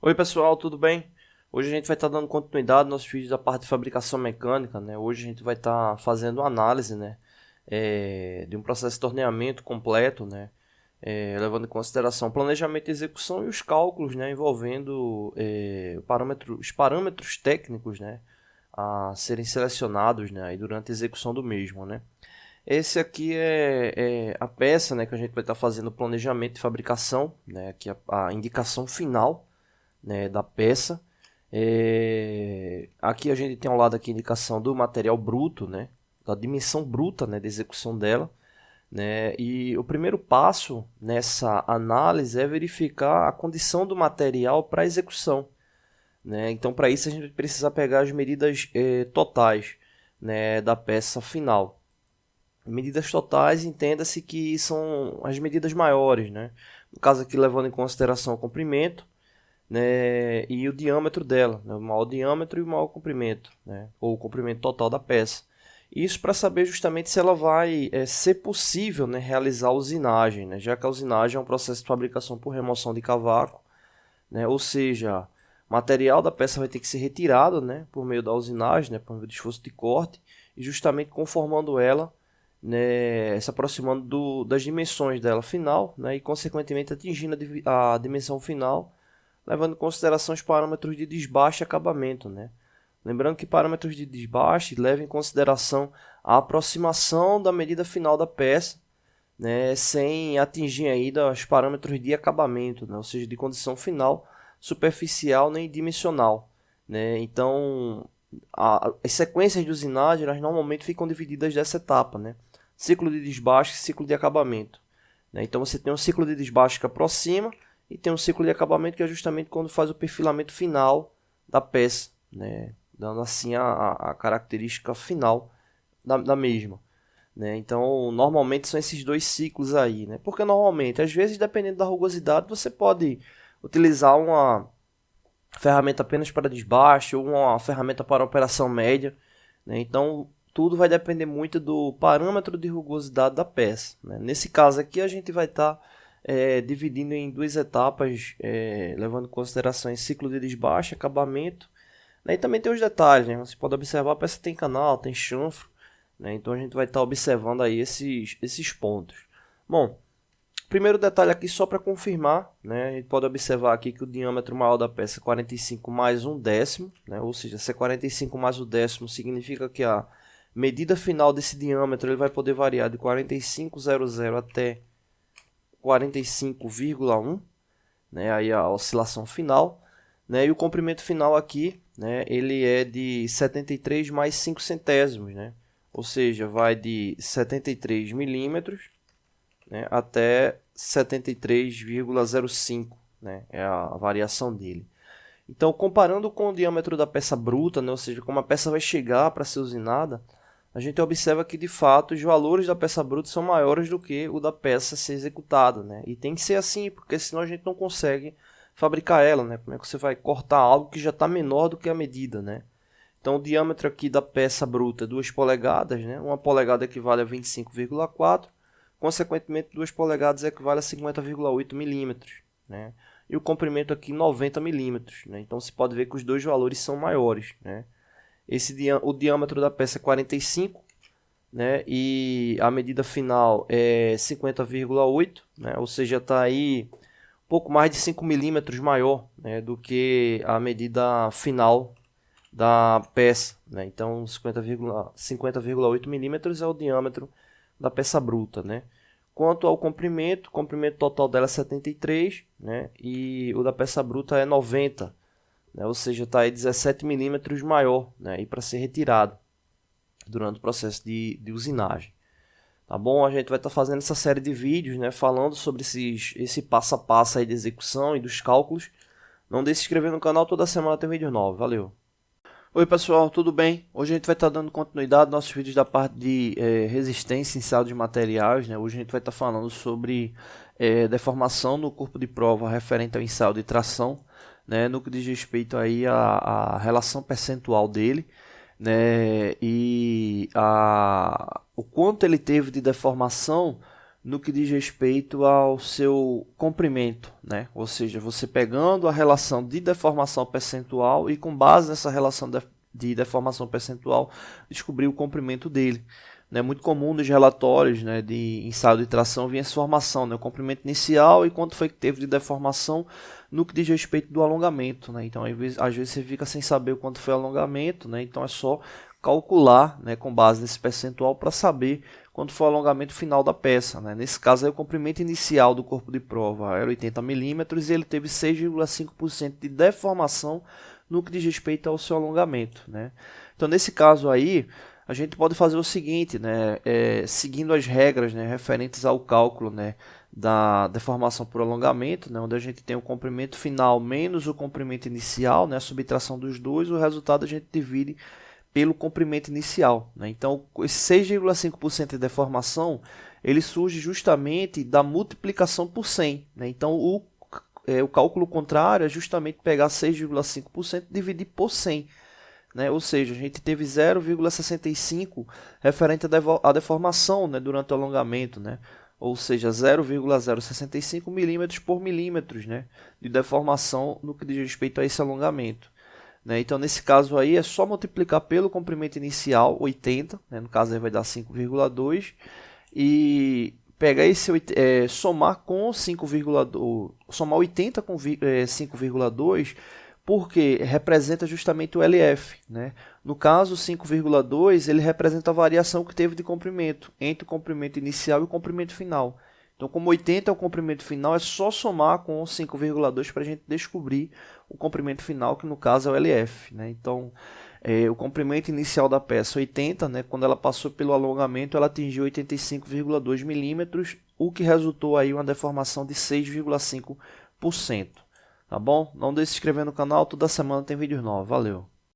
Oi pessoal, tudo bem? Hoje a gente vai estar dando continuidade aos nossos vídeos da parte de fabricação mecânica, né? Hoje a gente vai estar fazendo uma análise, né? De um processo de torneamento completo, né? Levando em consideração o planejamento e execução e os cálculos, né? Envolvendo os parâmetros técnicos, né? A serem selecionados, né? Aí durante a execução do mesmo, né? Esse aqui é a peça, né? Que a gente vai estar fazendo o planejamento de fabricação, né? Aqui a indicação final, né, da peça. Aqui a gente tem ao lado aqui a indicação do material bruto, né, da dimensão bruta, né, da execução dela, né, e o primeiro passo nessa análise é verificar a condição do material para execução, né. Então para isso a gente precisa pegar as medidas totais, né, da peça final. Medidas totais, entenda-se que são as medidas maiores, né, no caso aqui levando em consideração o comprimento, né, e o diâmetro dela, né, o maior diâmetro e o maior comprimento, né, ou o comprimento total da peça. Isso para saber justamente se ela vai ser possível, né, realizar a usinagem, né, já que a usinagem é um processo de fabricação por remoção de cavaco, né, ou seja, o material da peça vai ter que ser retirado, né, por meio da usinagem, né, por meio do esforço de corte, e justamente conformando ela, né, se aproximando das dimensões dela final, né, e consequentemente atingindo a dimensão final, levando em consideração os parâmetros de desbaste e acabamento, né? Lembrando que parâmetros de desbaste levam em consideração a aproximação da medida final da peça, né, sem atingir ainda os parâmetros de acabamento, né, ou seja, de condição final, superficial nem dimensional, né? Então, as sequências de usinagem elas normalmente ficam divididas dessa etapa, né? Ciclo de desbaste e ciclo de acabamento, né? Então você tem um ciclo de desbaste que aproxima e tem um ciclo de acabamento que é justamente quando faz o perfilamento final da peça, né? Dando assim a característica final da mesma, né? Então, normalmente são esses dois ciclos aí, né? Porque normalmente, às vezes, dependendo da rugosidade, você pode utilizar uma ferramenta apenas para desbaste ou uma ferramenta para operação média, né? Então, tudo vai depender muito do parâmetro de rugosidade da peça, né? Nesse caso aqui, a gente vai estar dividindo em duas etapas, levando em consideração em ciclo de desbaste, acabamento, né? E também tem os detalhes, né? Você pode observar, a peça tem canal, tem chanfro, né? Então a gente vai estar observando aí esses pontos. Bom, primeiro detalhe aqui só para confirmar, né? A gente pode observar aqui que o diâmetro maior da peça é 45 mais um décimo, né? Ou seja, se é 45 mais um décimo significa que a medida final desse diâmetro ele vai poder variar de 45,00 até 45,1, né? Aí a oscilação final, né? E o comprimento final aqui, né? Ele é de 73 mais 5 centésimos, né? Ou seja, vai de 73 milímetros, né, até 73,05, né? É a variação dele. Então, comparando com o diâmetro da peça bruta, né? Ou seja, como a peça vai chegar para ser usinada, a gente observa que de fato os valores da peça bruta são maiores do que o da peça ser executada, né? E tem que ser assim, porque senão a gente não consegue fabricar ela, né? Como é que você vai cortar algo que já está menor do que a medida, né? Então o diâmetro aqui da peça bruta é 2 polegadas, né? 1 polegada equivale a 25,4, consequentemente 2 polegadas equivale a 50,8 milímetros, né? E o comprimento aqui 90 milímetros, né? Então você pode ver que os dois valores são maiores, né? O diâmetro da peça é 45, né? E a medida final é 50,8, né? Ou seja, está aí um pouco mais de 5 milímetros maior, né, do que a medida final da peça, né? Então 50,8 milímetros é o diâmetro da peça bruta, né? Quanto ao comprimento, o comprimento total dela é 73, né? E o da peça bruta é 90, né? Ou seja, está aí 17 milímetros maior, né? E para ser retirado durante o processo de usinagem. Tá bom? A gente vai estar fazendo essa série de vídeos, né? Falando sobre esse passo a passo aí de execução e dos cálculos. Não deixe de se inscrever no canal, toda semana tem vídeo novo. Valeu! Oi pessoal, tudo bem? Hoje a gente vai estar dando continuidade aos nossos vídeos da parte de resistência inicial de materiais, né? Hoje a gente vai estar falando sobre deformação no corpo de prova referente ao ensaio de tração, né? No que diz respeito aí à relação percentual dele, né? E o quanto ele teve de deformação no que diz respeito ao seu comprimento, né? Ou seja, você pegando a relação de deformação percentual e com base nessa relação de deformação percentual, descobrir o comprimento dele. É muito comum nos relatórios, né, de ensaio de tração vir essa informação, né, o comprimento inicial e quanto foi que teve de deformação no que diz respeito do alongamento, né? Então, às vezes você fica sem saber o quanto foi o alongamento, né? Então é só calcular, né, com base nesse percentual para saber quanto foi o alongamento final da peça, né? Nesse caso, aí, o comprimento inicial do corpo de prova era 80 milímetros e ele teve 6,5% de deformação no que diz respeito ao seu alongamento, né? Então, nesse caso aí, a gente pode fazer o seguinte, né? Seguindo as regras, né, referentes ao cálculo, né, da deformação por alongamento, né, onde a gente tem o comprimento final menos o comprimento inicial, né, a subtração dos dois, o resultado a gente divide pelo comprimento inicial, né? Então, esse 6,5% de deformação, ele surge justamente da multiplicação por 100, né? Então, o cálculo contrário é justamente pegar 6,5% e dividir por 100. Né? Ou seja, a gente teve 0,65 referente à deformação, né, durante o alongamento, né? Ou seja, 0,065 milímetros por milímetros, né, de deformação no que diz respeito a esse alongamento. Né? Então, nesse caso aí, é só multiplicar pelo comprimento inicial, 80, né? No caso aí vai dar 5,2, e pegar esse, somar com 5,2, somar 80 com 5,2, porque representa justamente o LF, né? No caso, 5,2 ele representa a variação que teve de comprimento entre o comprimento inicial e o comprimento final. Então, como 80 é o comprimento final, é só somar com 5,2 para a gente descobrir o comprimento final, que no caso é o LF, né? Então, o comprimento inicial da peça 80, né? Quando ela passou pelo alongamento, ela atingiu 85,2 milímetros, o que resultou aí uma deformação de 6,5%. Tá bom? Não deixe de se inscrever no canal, toda semana tem vídeos novos. Valeu!